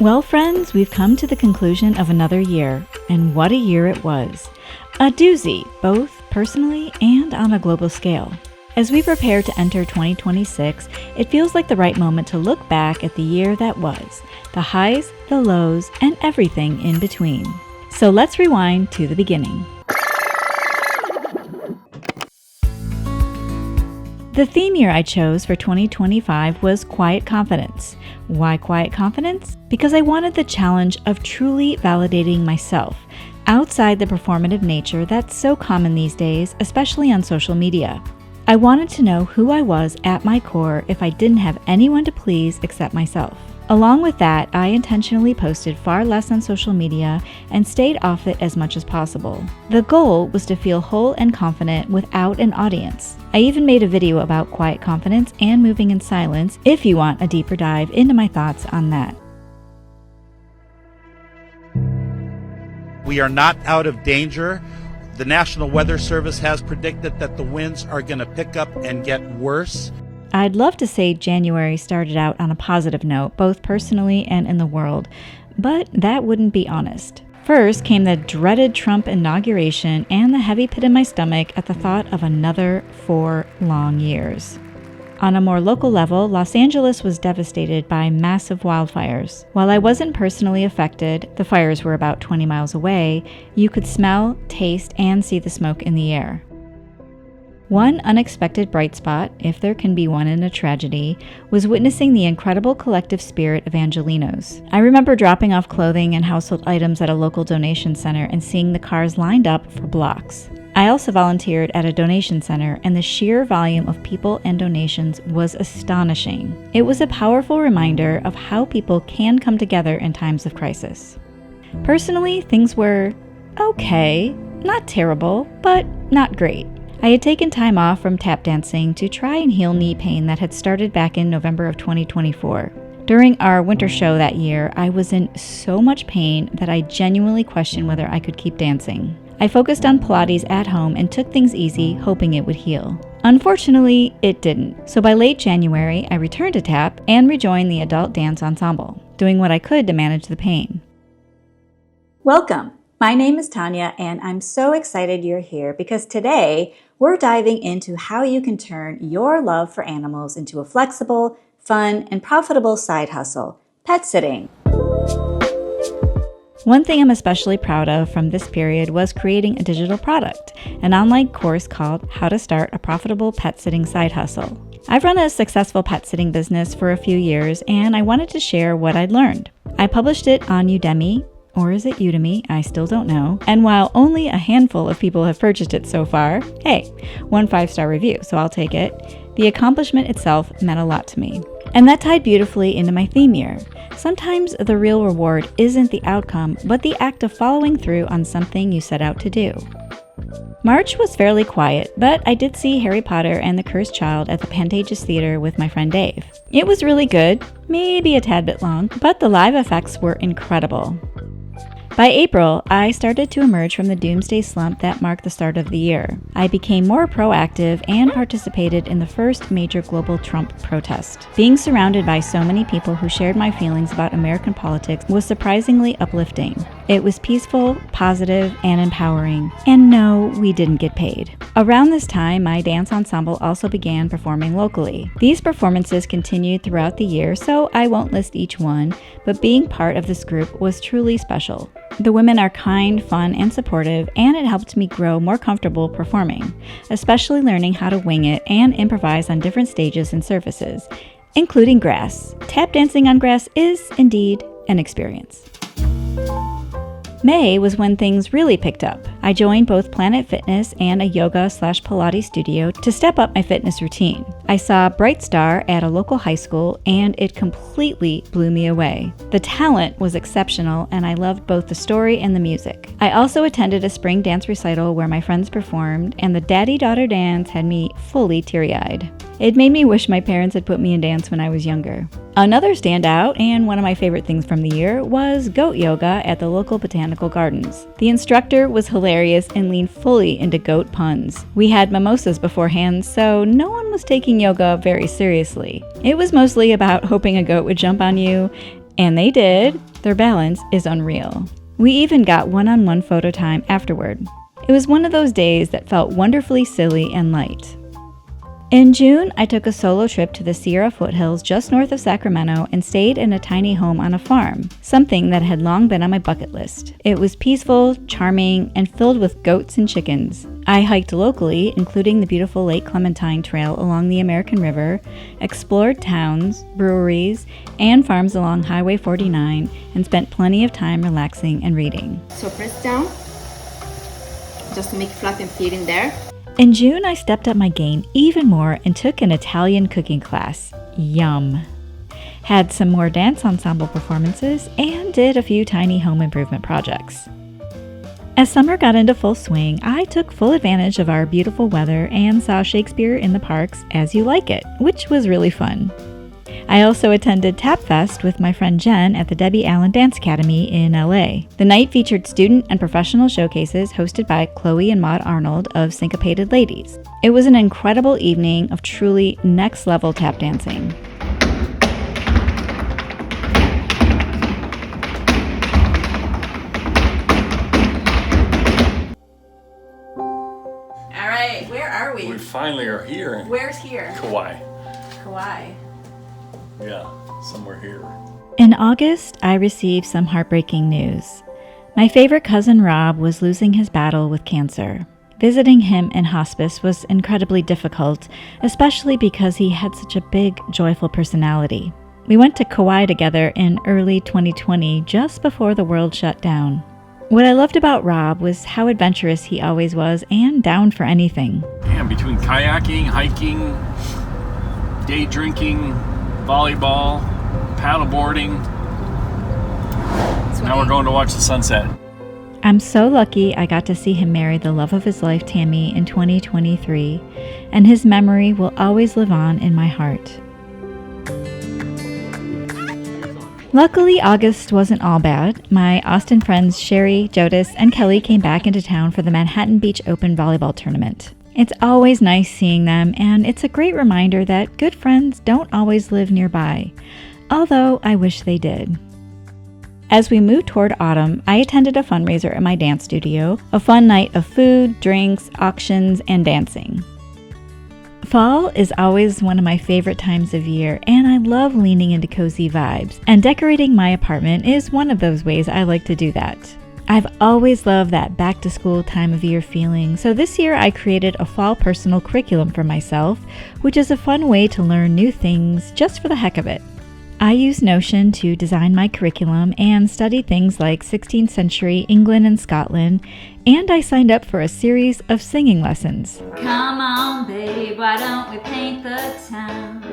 Well, friends, we've come to the conclusion of another year, and what a year it was. A doozy, both personally and on a global scale. As we prepare to enter 2026, it feels like the right moment to look back at the year that was, the highs, the lows, and everything in between. So let's rewind to the beginning. The theme year I chose for 2025 was Quiet Confidence. Why Quiet Confidence? Because I wanted the challenge of truly validating myself outside the performative nature that's so common these days, especially on social media. I wanted to know who I was at my core if I didn't have anyone to please except myself. Along with that, I intentionally posted far less on social media and stayed off it as much as possible. The goal was to feel whole and confident without an audience. I even made a video about quiet confidence and moving in silence if you want a deeper dive into my thoughts on that. We are not out of danger. The National Weather Service has predicted that the winds are going to pick up and get worse. I'd love to say January started out on a positive note, both personally and in the world, but that wouldn't be honest. First came the dreaded Trump inauguration and the heavy pit in my stomach at the thought of another 4 long years. On a more local level, Los Angeles was devastated by massive wildfires. While I wasn't personally affected, the fires were about 20 miles away, you could smell, taste, and see the smoke in the air. One unexpected bright spot, if there can be one in a tragedy, was witnessing the incredible collective spirit of Angelenos. I remember dropping off clothing and household items at a local donation center and seeing the cars lined up for blocks. I also volunteered at a donation center, and the sheer volume of people and donations was astonishing. It was a powerful reminder of how people can come together in times of crisis. Personally, things were okay, not terrible, but not great. I had taken time off from tap dancing to try and heal knee pain that had started back in November of 2024. During our winter show that year, I was in so much pain that I genuinely questioned whether I could keep dancing. I focused on Pilates at home and took things easy, hoping it would heal. Unfortunately, it didn't. So by late January, I returned to tap and rejoined the adult dance ensemble, doing what I could to manage the pain. Welcome. My name is Tanya, and I'm so excited you're here because today we're diving into how you can turn your love for animals into a flexible, fun, and profitable side hustle, pet sitting. One thing I'm especially proud of from this period was creating a digital product, an online course called How to Start a Profitable Pet Sitting Side Hustle. I've run a successful pet sitting business for a few years, and I wanted to share what I'd learned. I published it on Udemy, or is it Udemy? I still don't know. And while only a handful of people have purchased it so far, hey, 1 5-star review, so I'll take it. The accomplishment itself meant a lot to me. And that tied beautifully into my theme year. Sometimes the real reward isn't the outcome, but the act of following through on something you set out to do. March was fairly quiet, but I did see Harry Potter and the Cursed Child at the Pantages Theater with my friend Dave. It was really good, maybe a tad bit long, but the live effects were incredible. By April, I started to emerge from the doomsday slump that marked the start of the year. I became more proactive and participated in the first major global Trump protest. Being surrounded by so many people who shared my feelings about American politics was surprisingly uplifting. It was peaceful, positive, and empowering. And no, we didn't get paid. Around this time, my dance ensemble also began performing locally. These performances continued throughout the year, so I won't list each one, but being part of this group was truly special. The women are kind, fun, and supportive, and it helped me grow more comfortable performing, especially learning how to wing it and improvise on different stages and surfaces, including grass. Tap dancing on grass is indeed an experience. May was when things really picked up. I joined both Planet Fitness and a yoga/Pilates studio to step up my fitness routine. I saw Bright Star at a local high school and it completely blew me away. The talent was exceptional and I loved both the story and the music. I also attended a spring dance recital where my friends performed and the daddy-daughter dance had me fully teary-eyed. It made me wish my parents had put me in dance when I was younger. Another standout, and one of my favorite things from the year, was goat yoga at the local botanical gardens. The instructor was hilarious and leaned fully into goat puns. We had mimosas beforehand, so no one was taking yoga very seriously. It was mostly about hoping a goat would jump on you, And they did. Their balance is unreal. We even got one-on-one photo time afterward. It was one of those days that felt wonderfully silly and light. In June, I took a solo trip to the Sierra foothills just north of Sacramento and stayed in a tiny home on a farm, something that had long been on my bucket list. It was peaceful, charming, and filled with goats and chickens. I hiked locally, including the beautiful Lake Clementine Trail along the American River, explored towns, breweries, and farms along Highway 49, and spent plenty of time relaxing and reading. So press down, just to make it flat and fit in there. In June, I stepped up my game even more and took an Italian cooking class. Yum! Had some more dance ensemble performances and did a few tiny home improvement projects. As summer got into full swing, I took full advantage of our beautiful weather and saw Shakespeare in the parks as you like it, which was really fun. I also attended Tap Fest with my friend Jen at the Debbie Allen Dance Academy in LA. The night featured student and professional showcases hosted by Chloe and Maud Arnold of Syncopated Ladies. It was an incredible evening of truly next level tap dancing. All right, where are we? We finally are here. Where's here? Kauai. Kauai. Yeah, somewhere here. In August, I received some heartbreaking news. My favorite cousin Rob was losing his battle with cancer. Visiting him in hospice was incredibly difficult, especially because he had such a big, joyful personality. We went to Kauai together in early 2020, just before the world shut down. What I loved about Rob was how adventurous he always was and down for anything. Yeah, between kayaking, hiking, day drinking, volleyball, paddleboarding. Now we're going to watch the sunset. I'm so lucky I got to see him marry the love of his life, Tammy, in 2023, and his memory will always live on in my heart. Luckily, August wasn't all bad. My Austin friends Sherry, Jodis, and Kelly came back into town for the Manhattan Beach Open volleyball tournament. It's always nice seeing them, and it's a great reminder that good friends don't always live nearby, although I wish they did. As we moved toward autumn, I attended a fundraiser at my dance studio, a fun night of food, drinks, auctions, and dancing. Fall is always one of my favorite times of year, and I love leaning into cozy vibes, and decorating my apartment is one of those ways I like to do that. I've always loved that back-to-school time of year feeling, so this year I created a fall personal curriculum for myself, which is a fun way to learn new things just for the heck of it. I use Notion to design my curriculum and study things like 16th century England and Scotland, and I signed up for a series of singing lessons. Come on, babe, why don't we paint the town?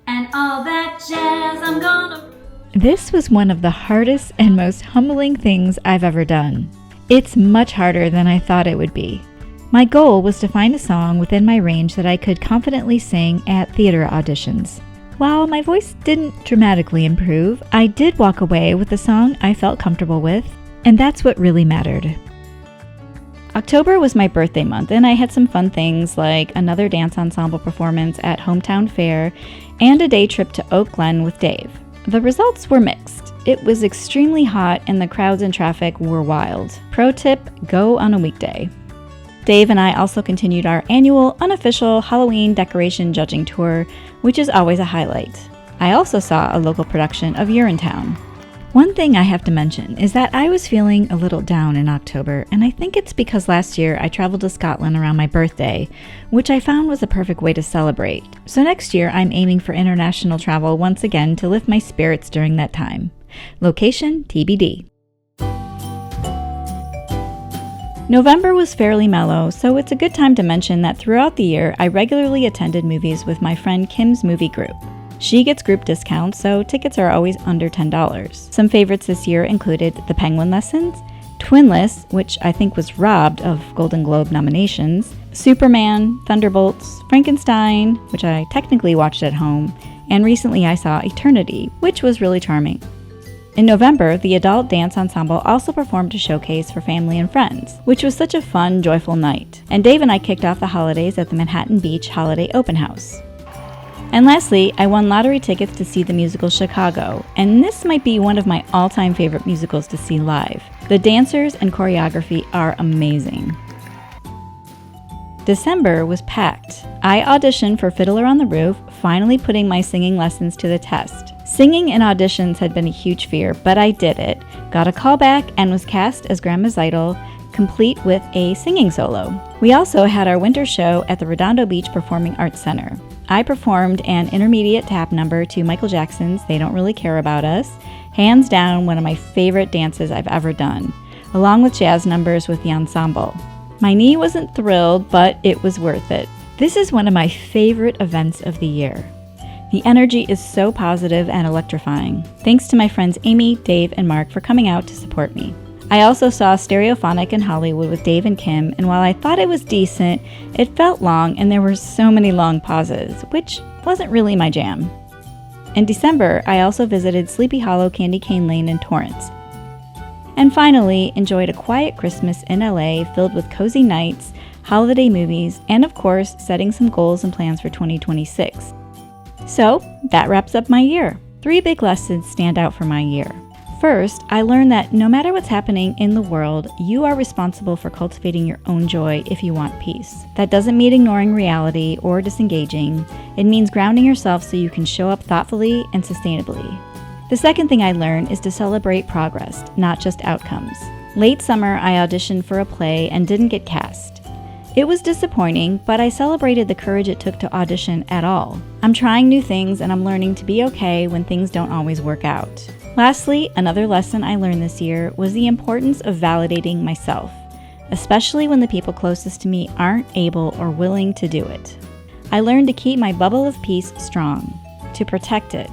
And all that jazz, I'm gonna... This was one of the hardest and most humbling things I've ever done. It's much harder than I thought it would be. My goal was to find a song within my range that I could confidently sing at theater auditions. While my voice didn't dramatically improve, I did walk away with a song I felt comfortable with, and that's what really mattered. October was my birthday month, and I had some fun things like another dance ensemble performance at Hometown Fair and a day trip to Oak Glen with Dave. The results were mixed. It was extremely hot and the crowds and traffic were wild. Pro tip, go on a weekday. Dave and I also continued our annual unofficial Halloween decoration judging tour, which is always a highlight. I also saw a local production of Urinetown. One thing I have to mention is that I was feeling a little down in October, and I think it's because last year I traveled to Scotland around my birthday, which I found was a perfect way to celebrate. So next year I'm aiming for international travel once again to lift my spirits during that time. Location TBD. November was fairly mellow, so it's a good time to mention that throughout the year I regularly attended movies with my friend Kim's movie group. She gets group discounts, so tickets are always under $10. Some favorites this year included The Penguin Lessons, Twinless, which I think was robbed of Golden Globe nominations, Superman, Thunderbolts, Frankenstein, which I technically watched at home, and recently I saw Eternity, which was really charming. In November, the Adult Dance Ensemble also performed a showcase for family and friends, which was such a fun, joyful night. And Dave and I kicked off the holidays at the Manhattan Beach Holiday Open House. And lastly, I won lottery tickets to see the musical Chicago, and this might be one of my all-time favorite musicals to see live. The dancers and choreography are amazing. December was packed. I auditioned for Fiddler on the Roof, finally putting my singing lessons to the test. Singing in auditions had been a huge fear, but I did it, got a call back, and was cast as Grandma's Idol, complete with a singing solo. We also had our winter show at the Redondo Beach Performing Arts Center. I performed an intermediate tap number to Michael Jackson's They Don't Really Care About Us, hands down one of my favorite dances I've ever done, along with jazz numbers with the ensemble. My knee wasn't thrilled, but it was worth it. This is one of my favorite events of the year. The energy is so positive and electrifying. Thanks to my friends Amy, Dave, and Mark for coming out to support me. I also saw Stereophonic in Hollywood with Dave and Kim, and while I thought it was decent, it felt long and there were so many long pauses, which wasn't really my jam. In December, I also visited Sleepy Hollow Candy Cane Lane in Torrance. And finally, enjoyed a quiet Christmas in LA filled with cozy nights, holiday movies, and of course, setting some goals and plans for 2026. So, that wraps up my year. 3 big lessons stand out for my year. First, I learned that no matter what's happening in the world, you are responsible for cultivating your own joy if you want peace. That doesn't mean ignoring reality or disengaging. It means grounding yourself so you can show up thoughtfully and sustainably. The second thing I learned is to celebrate progress, not just outcomes. Late summer, I auditioned for a play and didn't get cast. It was disappointing, but I celebrated the courage it took to audition at all. I'm trying new things and I'm learning to be okay when things don't always work out. Lastly, another lesson I learned this year was the importance of validating myself, especially when the people closest to me aren't able or willing to do it. I learned to keep my bubble of peace strong, to protect it,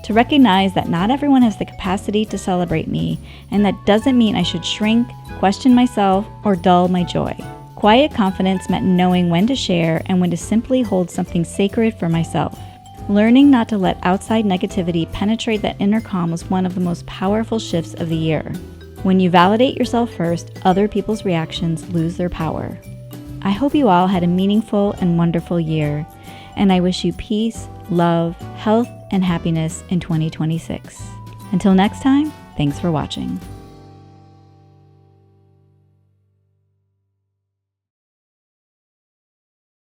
to recognize that not everyone has the capacity to celebrate me, and that doesn't mean I should shrink, question myself, or dull my joy. Quiet confidence meant knowing when to share and when to simply hold something sacred for myself. Learning not to let outside negativity penetrate that inner calm was one of the most powerful shifts of the year. When you validate yourself first, other people's reactions lose their power. I hope you all had a meaningful and wonderful year, and I wish you peace, love, health, and happiness in 2026. Until next time, thanks for watching.